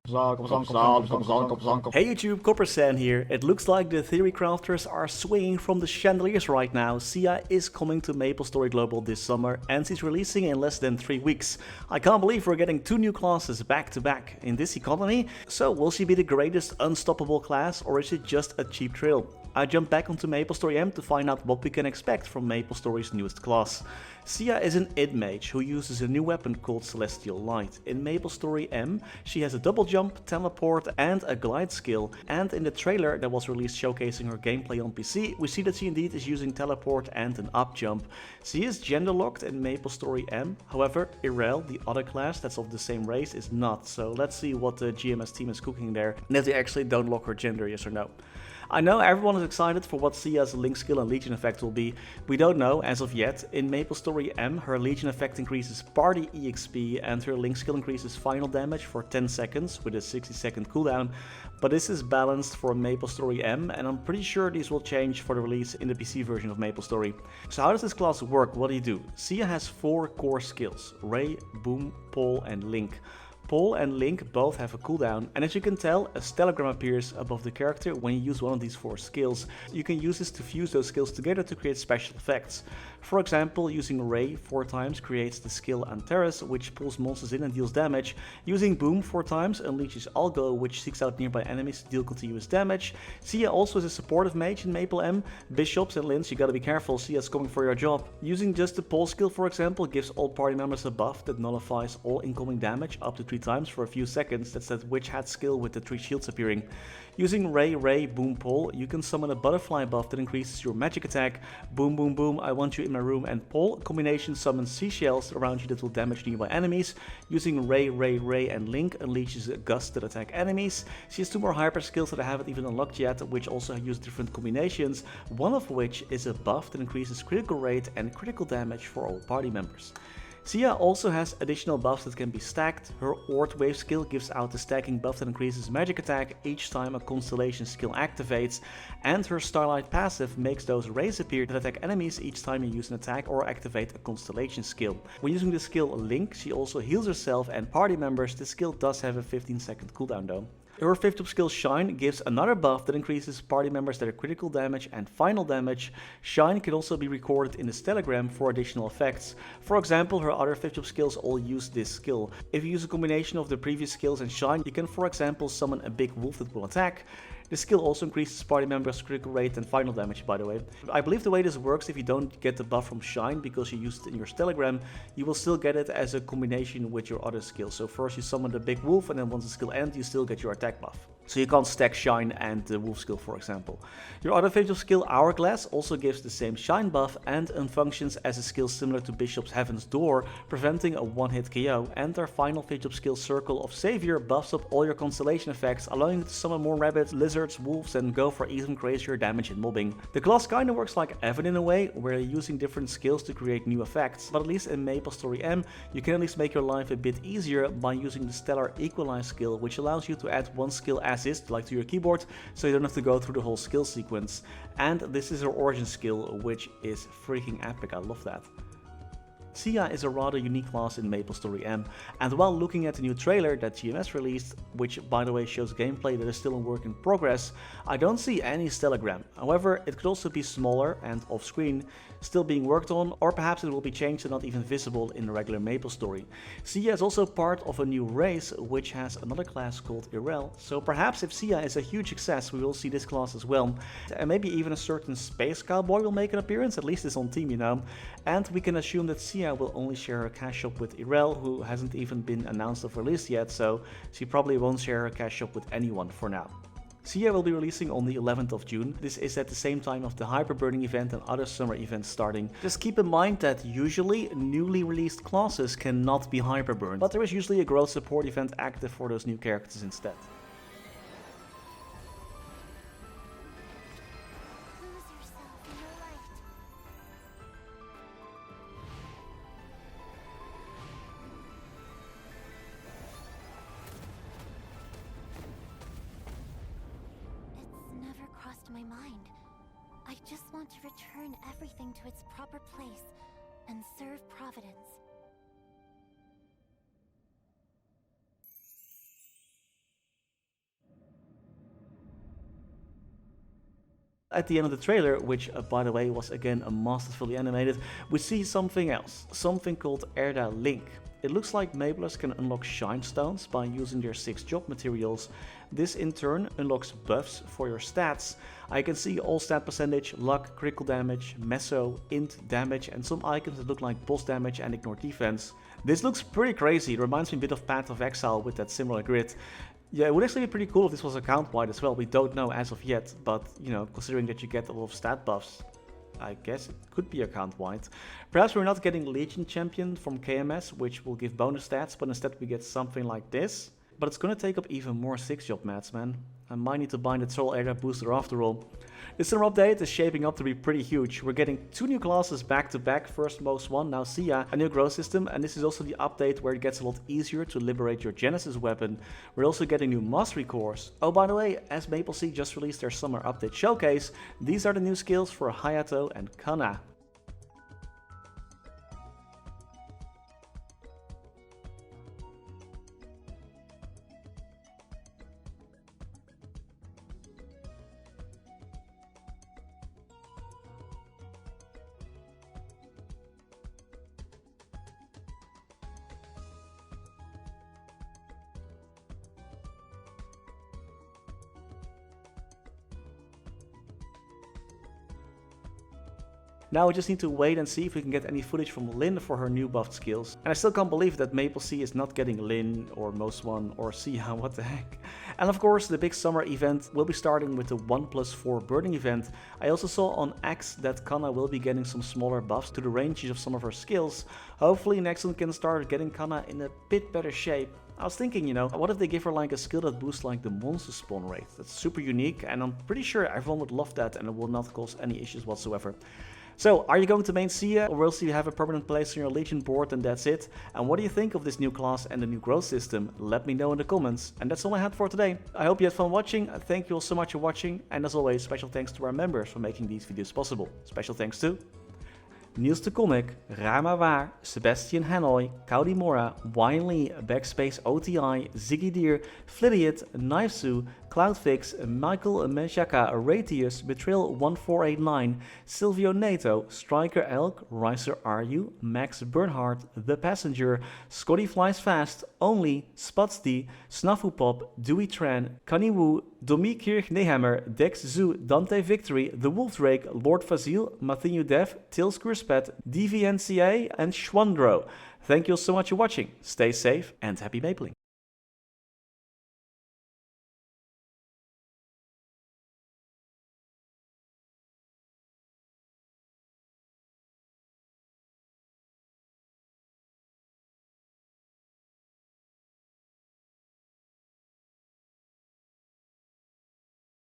Hey YouTube, Coppersan here. It looks like the theory crafters are swinging from the chandeliers right now. Sia is coming to MapleStory Global this summer and she's releasing in less than 3 weeks. I can't believe we're getting 2 new classes back to back in this economy. So will she be the greatest unstoppable class, or is it just a cheap thrill? I jumped back onto MapleStory M to find out what we can expect from MapleStory's newest class. Sia is an id mage who uses a new weapon called Celestial Light. In MapleStory M, she has a double jump, teleport and a glide skill, and in the trailer that was released showcasing her gameplay on PC, we see that she indeed is using teleport and an up jump. She is gender locked in MapleStory M, however Irel, the other class that's of the same race, is not, so let's see what the GMS team is cooking there, and if they actually don't lock her gender, yes or no. I know everyone is excited for what Sia's Link skill and Legion effect will be. We don't know as of yet. In MapleStory M, her Legion effect increases party EXP and her Link skill increases final damage for 10 seconds with a 60-second cooldown. But this is balanced for MapleStory M, and I'm pretty sure these will change for the release in the PC version of MapleStory. So how does this class work? What do you do? Sia has 4 core skills: Ray, Boom, Pole and Link. Pole and Link both have a cooldown, and as you can tell, a stellagram appears above the character when you use one of these 4 skills. You can use this to fuse those skills together to create special effects. For example, using Ray 4 times creates the skill Antares, which pulls monsters in and deals damage. Using Boom 4 times unleashes Algo, which seeks out nearby enemies to deal continuous damage. Sia also is a supportive mage in Maple M. Bishops and Lins, you gotta be careful, Sia's coming for your job. Using just the Pole skill, for example, gives all party members a buff that nullifies all incoming damage up to 3 times for a few seconds. That's that witch hat skill with the 3 shields appearing. Using Ray, Boom, Pole, you can summon a butterfly buff that increases your magic attack. Boom, Boom, Boom, I want you in my room, and Pole combination summons seashells around you that will damage nearby enemies. Using Ray, and Link unleashes a gust that attack enemies. She has 2 more hyper skills that I haven't even unlocked yet, which also use different combinations, one of which is a buff that increases critical rate and critical damage for all party members. Sia also has additional buffs that can be stacked. Her Ord Wave skill gives out the stacking buff that increases magic attack each time a constellation skill activates, and her Starlight passive makes those rays appear that attack enemies each time you use an attack or activate a constellation skill. When using the skill Link, she also heals herself and party members. The skill does have a 15-second cooldown though. Her 5th up skill Shine gives another buff that increases party members their critical damage and final damage. Shine can also be recorded in the stellagram for additional effects. For example, her other 5th up skills all use this skill. If you use a combination of the previous skills and Shine, you can for example summon a big wolf that will attack. The skill also increases party members' critical rate and final damage, by the way. I believe the way this works, if you don't get the buff from Shine because you used it in your stellagram, you will still get it as a combination with your other skills. So first you summon the big wolf, and then once the skill ends, you still get your attack buff. So you can't stack Shine and the wolf skill, for example. Your other facial skill, Hourglass, also gives the same Shine buff and functions as a skill similar to Bishop's Heaven's Door, preventing a one-hit KO. And our final facial skill, Circle of Savior, buffs up all your constellation effects, allowing you to summon more rabbits, lizards, wolves, and go for even crazier damage and mobbing. The class kinda works like Evan in a way, where you're using different skills to create new effects, but at least in MapleStory M, you can at least make your life a bit easier by using the Stellar Equalize skill, which allows you to add one skill as is, like to your keyboard, so you don't have to go through the whole skill sequence. And this is her origin skill, which is freaking epic, I love that. Sia is a rather unique class in MapleStory M, and while looking at the new trailer that GMS released, which by the way shows gameplay that is still a work in progress, I don't see any stellagram. However, it could also be smaller and off-screen, still being worked on, or perhaps it will be changed and not even visible in the regular MapleStory. Sia is also part of a new race, which has another class called Irel, so perhaps if Sia is a huge success, we will see this class as well. And maybe even a certain space cowboy will make an appearance, at least it's on team, you know. And we can assume that Sia will only share her cash shop with Irel, who hasn't even been announced or released yet, so she probably won't share her cash shop with anyone for now. Sia will be releasing on the 11th of June. This is at the same time of the Hyperburning event and other summer events starting. Just keep in mind that usually newly released classes cannot be Hyperburned, but there is usually a growth support event active for those new characters instead. My mind. I just want to return everything to its proper place and serve Providence. At the end of the trailer, which by the way was again a masterfully animated, we see something else, something called Erda Link. It looks like Maplers can unlock shine stones by using their 6 job materials. This in turn unlocks buffs for your stats. I can see all stat percentage, luck, critical damage, meso, int damage and some icons that look like boss damage and ignore defense. This looks pretty crazy, it reminds me a bit of Path of Exile with that similar grid. Yeah, it would actually be pretty cool if this was account-wide as well. We don't know as of yet, but you know, considering that you get a lot of stat buffs, I guess it could be account-wide. Perhaps we're not getting Legion Champion from KMS, which will give bonus stats, but instead we get something like this. But it's gonna take up even more 6-job mats, man. I might need to bind the Troll Area booster after all. This summer update is shaping up to be pretty huge. We're getting 2 new classes back to back, first most one, now Sia, a new growth system, and this is also the update where it gets a lot easier to liberate your Genesis weapon. We're also getting new mastery cores. Oh, by the way, as MapleSea just released their summer update showcase, these are the new skills for Hayato and Kana. Now we just need to wait and see if we can get any footage from Lyn for her new buffed skills. And I still can't believe that MapleSea is not getting Lyn or Most One or Sia, what the heck. And of course the big summer event will be starting with the 1+4 burning event. I also saw on X that Kana will be getting some smaller buffs to the ranges of some of her skills. Hopefully next one can start getting Kana in a bit better shape. I was thinking, you know, what if they give her like a skill that boosts like the monster spawn rate? That's super unique and I'm pretty sure everyone would love that and it will not cause any issues whatsoever. So, are you going to main Sia, or will you have a permanent place on your Legion board and that's it? And what do you think of this new class and the new growth system? Let me know in the comments. And that's all I had for today. I hope you had fun watching, thank you all so much for watching, and as always, special thanks to our members for making these videos possible. Special thanks to Niels de Coninck, Raar maar waar, Sebastian Hanøy, Caudimorda, Wiley, BackSpaceOTI, Ziggy, Flidiot, Knivesu, Cloudfix, Michael Menchaca, Raythius, Betrayal1489, Sylvio Neto, StrikerElk, Ryaiser Aryu, MaxBurnHeart, The Passenger, ScottyFlysFast, Only, Spudsy, snafuPop, Dewey Tran, Kaniwoo, Domi Kirch-Nehammer, Dexzu, Dantevictory, The Wolf Drake, Lord Fazil, Matthew Dev, Tilskurspet, DVNCA, and Schwandro. Thank you all so much for watching. Stay safe and happy mapling.